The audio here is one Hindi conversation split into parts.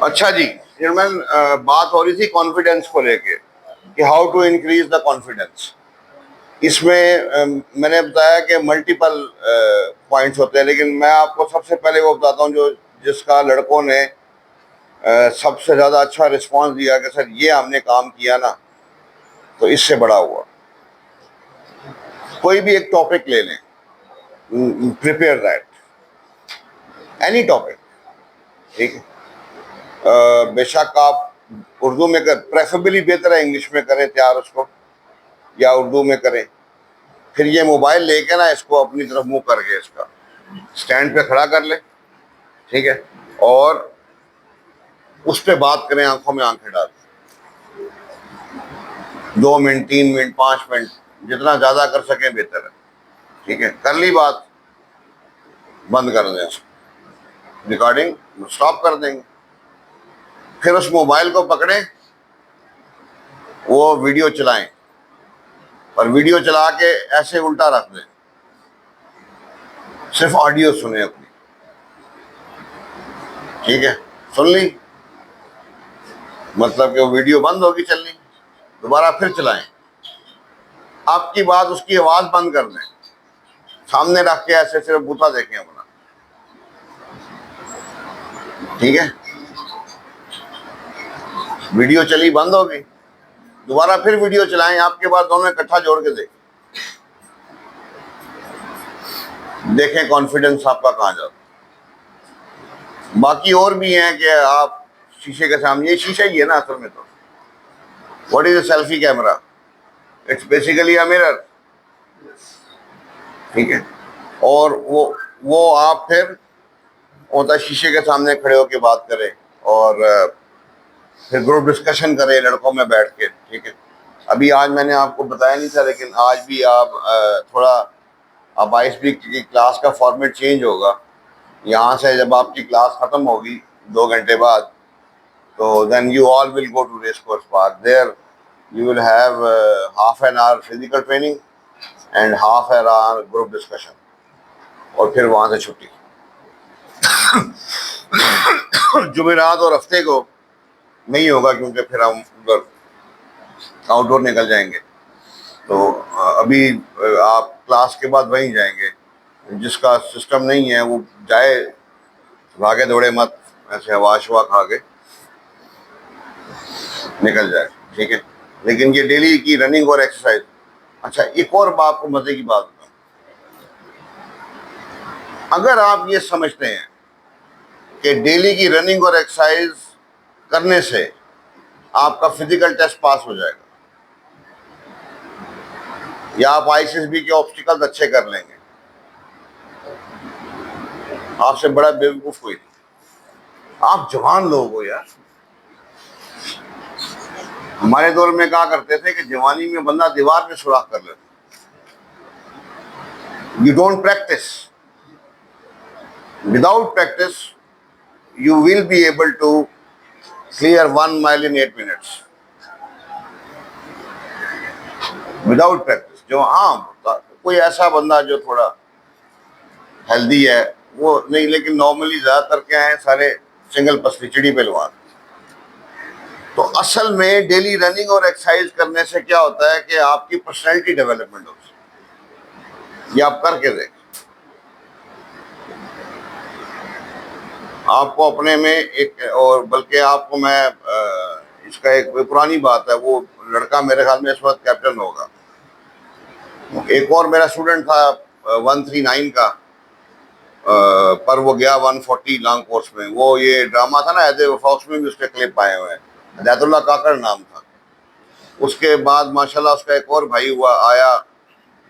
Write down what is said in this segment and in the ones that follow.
अच्छा जी जेंटलमैन, बात हो रही थी कॉन्फिडेंस को लेके कि how to increase the confidence. इसमें मैंने बताया कि मल्टीपल पॉइंट्स होते हैं, लेकिन मैं आपको सबसे पहले वो बताता हूँ जो जिसका लड़कों ने सबसे ज़्यादा अच्छा रिस्पांस दिया कि सर ये हमने काम किया ना तो इससे बड़ा हुआ। कोई भी एक टॉपिक ले लें, प्रिपेयर दैट एनी टॉपिक, ठीक है। बेशक आप उर्दू में कर, प्रेफरेबली बेहतर है इंग्लिश में करें तैयार उसको, या उर्दू में करें। फिर ये मोबाइल लेके ना इसको अपनी तरफ मुंह करके इसका स्टैंड पे खड़ा कर ले, ठीक है, और उस पे बात करें, आंखों में आंखें डाल, 2 मिनट 3 मिनट 5 मिनट जितना ज्यादा कर सकें बेहतर है, ठीक है। कर ली बात, बंद कर दें, रिकॉर्डिंग स्टॉप कर देंगे। फिर उस मोबाइल को पकड़ें, वो वीडियो चलाएं, और वीडियो चला के ऐसे उल्टा रख दें, सिर्फ ऑडियो सुने अपनी, ठीक है। सुन ली मतलब कि वो वीडियो बंद होगी चलनी, दोबारा फिर चलाएं। आपकी बात उसकी आवाज बंद कर दें, सामने रख के ऐसे सिर्फ बूथा देखें अपना, ठीक है। वीडियो चली बंद हो गई, दोबारा फिर वीडियो चलाएं, आपके बाद दोनों इकट्ठा जोड़ के देखें कॉन्फिडेंस आपका कहाँ जाता। बाकी और भी हैं कि आप शीशे के सामने, ये शीशा ही है ना असल में, तो what is a selfie camera, it's basically a mirror, ठीक है। और वो आप फिर होता शीशे के सामने खड़े होकर बात करें, और फिर ग्रुप डिस्कशन करें लड़कों में बैठ के, ठीक है। अभी आज मैंने आपको बताया नहीं था, लेकिन आज भी आप थोड़ा, अब 22 की क्लास का फॉर्मेट चेंज होगा। यहाँ से जब आपकी क्लास खत्म होगी 2 घंटे बाद, तो then you all will go to race course park, there you will have half an hour physical training and half an hour group discussion, और फिर वहां से छुट्टी। जुमेरात और हफ्ते को नहीं होगा क्योंकि फिर हम उधर आउटडोर निकल जाएंगे, तो अभी आप क्लास के बाद वहीं जाएंगे। जिसका सिस्टम नहीं है वो जाए, भागे दौड़े मत, ऐसे हवा शवा खा के निकल जाए, ठीक है। लेकिन ये डेली की रनिंग और एक्सरसाइज। अच्छा, एक और आपको मजे की बात बताऊं, अगर आप ये समझते हैं कि डेली की रनिंग और एक्सरसाइज करने से आपका फिजिकल टेस्ट पास हो जाएगा, या आप आईसीएसबी के ऑब्स्टिकल्स अच्छे कर लेंगे, आपसे बड़ा बेवकूफ कोई नहीं। आप जवान लोग हो यार। हमारे दौर में कहा करते थे कि जवानी में बंदा दीवार में सुराख कर लेता। You don't practice, without practice you will be able to clear 1 mile in 8 minutes without practice। जो हाँ कोई ऐसा बंदा जो थोड़ा हेल्दी है वो नहीं, लेकिन नॉर्मली ज्यादातर क्या है, सारे सिंगल पसली चिड़ी पहलवान। तो असल में डेली रनिंग और एक्सरसाइज करने से क्या होता है कि आपकी पर्सनैलिटी डेवलपमेंट होती है। ये आप करके देखें, आपको अपने में एक, और बल्कि आपको मैं इसका एक पुरानी बात है, वो लड़का मेरे ख्याल में इस वक्त कैप्टन होगा। एक और मेरा स्टूडेंट था 139 का, पर वो गया 140 लॉन्ग कोर्स में। वो ये ड्रामा था ना एज फॉक्स में भी उसके क्लिप आए हुए हैं, हदायतुल्लाह काकड़ नाम था। उसके बाद माशाल्लाह उसका एक और भाई हुआ आया,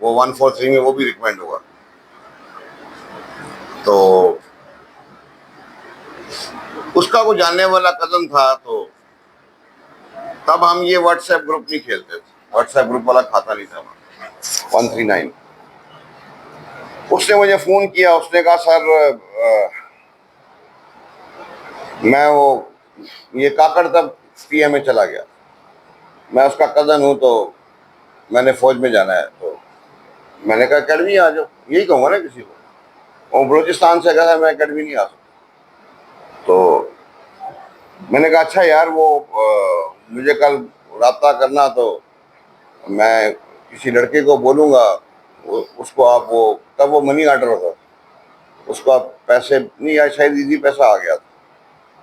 वो 143 में वो भी रिकमेंड हुआ। तो उसका वो जानने वाला कजन था, तो तब हम ये व्हाट्सएप ग्रुप नहीं खेलते थे, व्हाट्सएप ग्रुप वाला खाता नहीं था 139। उसने मुझे फोन किया, उसने कहा सर मैं वो ये काकड़ तब पीएम में चला गया, मैं उसका कजन हूँ, तो मैंने फौज में जाना है। तो मैंने कहा अकेडमी आ जाओ, यही कहूँगा ना किसी को। वो बलूचिस्तान से कहा मैं अकेडमी नहीं आ सकता। तो मैंने कहा अच्छा यार वो मुझे कल राब्ता करना, तो मैं किसी लड़के को बोलूँगा, उसको आप वो, तब वो मनी ऑर्डर होता, उसको आप पैसे नहीं, यार शायद इजी पैसा आ गया था,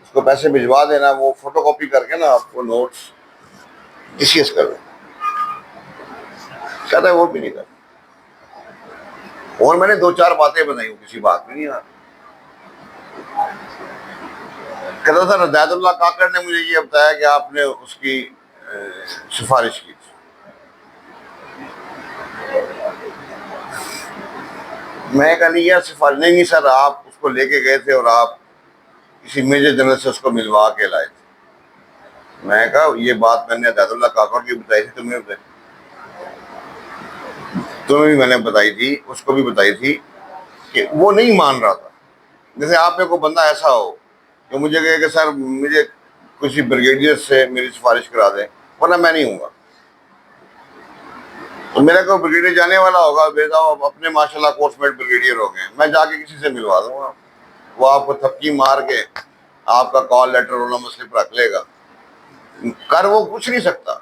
उसको पैसे भिजवा देना, वो फोटोकॉपी करके ना आपको नोट्स टीसीएस कर दें। कहता है वो भी नहीं कर। और मैंने दो चार बातें बताई, वो किसी बात में नहीं आ। कहता था रज़ादुल्लाह काकड़ ने मुझे ये बताया कि आपने उसकी सिफारिश की थी। मैं कहा नहीं यार सिफारिश नहीं सर, आप उसको लेके गए थे और आप किसी मेजर जनरल से उसको मिलवा के लाए थे। मैं कहा ये बात मैंने रज़ादुल्लाह काकड़ की बताई थी, तुम्हें भी मैंने बताई थी, उसको भी बताई थी, कि वो नहीं मान रहा था। जैसे आप में कोई बंदा ऐसा हो कि मुझे कहे कि सर मुझे किसी ब्रिगेडियर से मेरी सिफारिश करा दें, वरना मैं नहीं हूँगा। तो मेरा कोई ब्रिगेडियर जाने वाला होगा, बेटा अपने माशाल्लाह कोर्समेट ब्रिगेडियर हो गए, मैं जाके किसी से मिलवा दूंगा, वो आपको थपकी मार के आपका call letter roll number slip रख लेगा। कर वो कुछ नहीं सकता,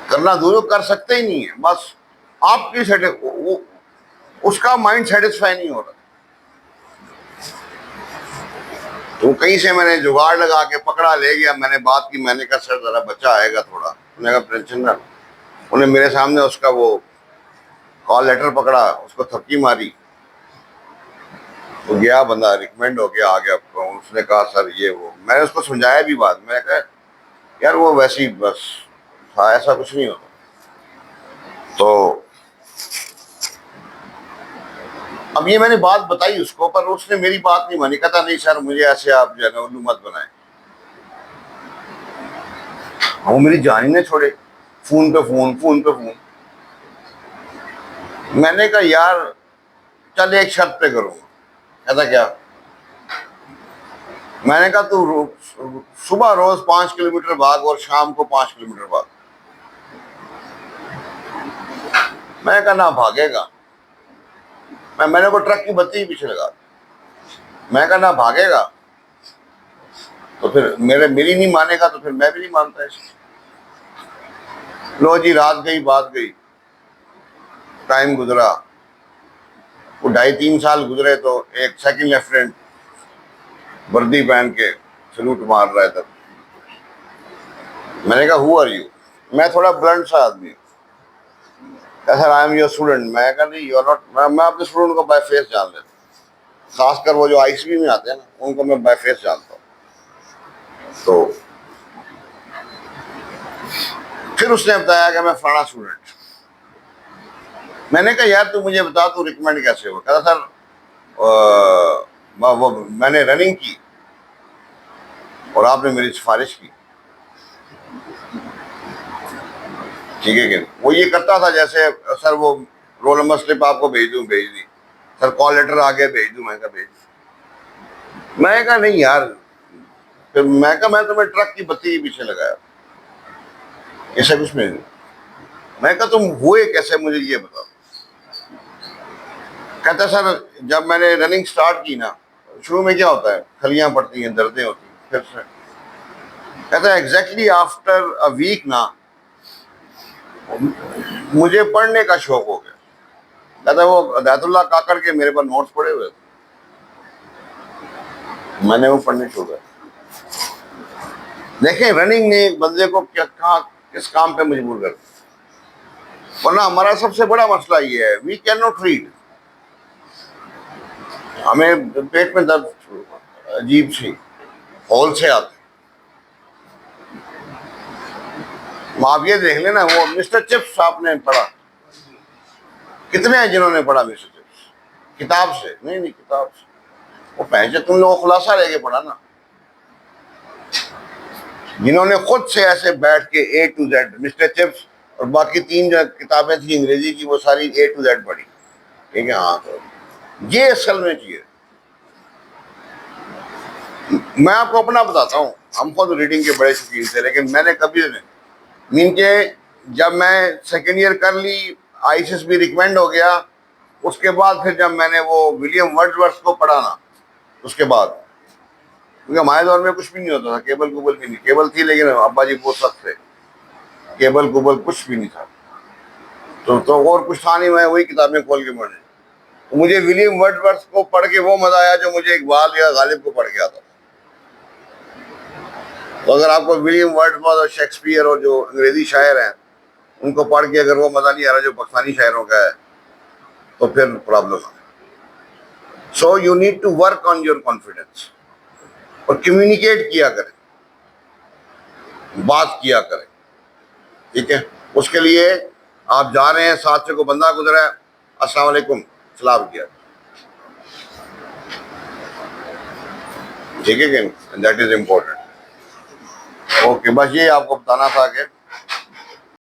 करना दूर कर सकते ही नहीं है, बस आपकी वो उसका माइंड सेटिस्फाई नहीं हो रहा। तो कहीं से मैंने जुगाड़ लगा के पकड़ा, ले गया, मैंने बात की, मैंने कहा सर जरा बच्चा आएगा थोड़ा, उन्होंने कहा टेंशन ना। उन्हें मेरे सामने उसका वो कॉल लेटर पकड़ा, उसको थपकी मारी, तो गया बंदा, रिकमेंड हो गया, आ गया। उसने कहा सर ये वो, मैंने उसको समझाया भी बात, मैंने कहा यार वो वैसी बस हाँ, ऐसा कुछ नहीं होता। तो अब ये मैंने बात बताई उसको, पर उसने मेरी बात नहीं मानी, कहता नहीं सर मुझे ऐसे आप जो है ना उल्लू मत बनाए। वो मेरी जान ही नहीं छोड़े, फोन पे फोन, फोन पे फोन। मैंने कहा यार चल एक शर्त पे करूंगा। कहता क्या? मैंने कहा तू सुबह रोज 5 किलोमीटर भाग और शाम को 5 किलोमीटर भाग। मैंने कहा ना भागेगा। मैंने वो ट्रक की बत्ती पीछे लगा, मैं कहा ना भागेगा, तो फिर मेरी नहीं मानेगा तो फिर मैं भी नहीं मानता इसको। लो जी, रात गई बात गई, टाइम गुजरा, वो 2.5-3 साल गुजरे, तो एक सेकंड लेफ्टिनेंट वर्दी पहन के सलूट मार रहा है तब। मैंने कहा हु आर यू? मैं थोड़ा ब्लंट सा आदमी हूँ। Sir I am your student. मैं कहा नहीं यू आर नॉट। मैं अपने स्टूडेंट को बाय फेस जान लेता हूँ, खासकर वो जो आईसीबी में आते हैं ना, उनको मैं बाय फेस जानता हूँ। तो फिर उसने बताया कि मैं फलाना स्टूडेंट। मैंने कहा यार तू मुझे बता तू रिकमेंड कैसे हो? कहता सर वो मैंने रनिंग की और आपने मेरी सिफारिश की, ठीक है कि वो ये करता था जैसे सर वो रोल नंबर स्लिप आपको भेज दूं, भेज दी, सर कॉल लेटर आ गया भेज दूं, मैं कहा भेज। मैं कहा नहीं यार, फिर मैं कहा मैं तुम्हें ट्रक की बत्ती के पीछे लगाया, ऐसा कुछ नहीं। मैं कहा तुम हुए कैसे मुझे ये बताओ। कहता सर जब मैंने रनिंग स्टार्ट की ना, शुरू में क्या होता है, खलियां पड़ती हैं, दर्दें होती हैं, फिर से कहता एग्जैक्टली आफ्टर अ वीक ना मुझे पढ़ने का शौक हो गया। कहता वो हिदायतुल्लाह काकड़ के मेरे पास नोट्स पड़े हुए थे, मैंने वो पढ़ने शुरू कर। देखें रनिंग ने एक बंदे को क्या कहा, किस काम पे मजबूर कर। वरना हमारा सबसे बड़ा मसला ये है, वी कैन नॉट रीड। हमें पेट में दर्द अजीब सी हॉल से आती। आप ये देख लेना, वो मिस्टर चिप्स आपने पढ़ा, कितने हैं जिन्होंने पढ़ा मिस्टर चिप्स? किताब से नहीं, नहीं किताब से। वो पहले तुम लोग खुलासा लेके पढ़ा ना, जिन्होंने खुद से ऐसे बैठ के ए टू जेड मिस्टर चिप्स और बाकी 3 जो किताबें थी अंग्रेजी की, वो सारी ए टू जेड पढ़ी, ठीक है। हाँ तो ये असल में चाहिए। मैं आपको अपना बताता हूँ, हम खुद रीडिंग के बड़े शौकीन थे, लेकिन मैंने कभी मीन के जब मैं सेकेंड ईयर कर ली, आईसीएस भी रिकमेंड हो गया, उसके बाद फिर जब मैंने वो विलियम वर्ड्सवर्थ को पढ़ा ना, उसके बाद क्योंकि हमारे दौर में कुछ भी नहीं होता था, केबल कुबल भी नहीं, केबल थी लेकिन अब्बा जी बहुत सख्त थे, केबल कुबल कुछ भी नहीं था। तो और कुछ था नहीं, मैं वही किताबें खोल के पढ़े। तो मुझे विलियम वर्ड्सवर्थ को पढ़ के वो मजा आया जो मुझे इकबाल या गालिब को पढ़ के आता था। तो अगर आपको विलियम वर्ड्सवर्थ और शेक्सपियर और जो अंग्रेजी शायर हैं उनको पढ़ के अगर वो मजा नहीं आ रहा जो पाकिस्तानी शायरों का है, तो फिर प्रॉब्लम है। So you need to work on your confidence और कम्युनिकेट किया करें, बात किया करें, ठीक है। उसके लिए आप जा रहे हैं, साथ से को बंदा गुजरा है, अस्सलाम वालेकुम सलाम किया, ठीक है कि दैट इज इम्पोर्टेंट। ओके, बस ये आपको बताना था कि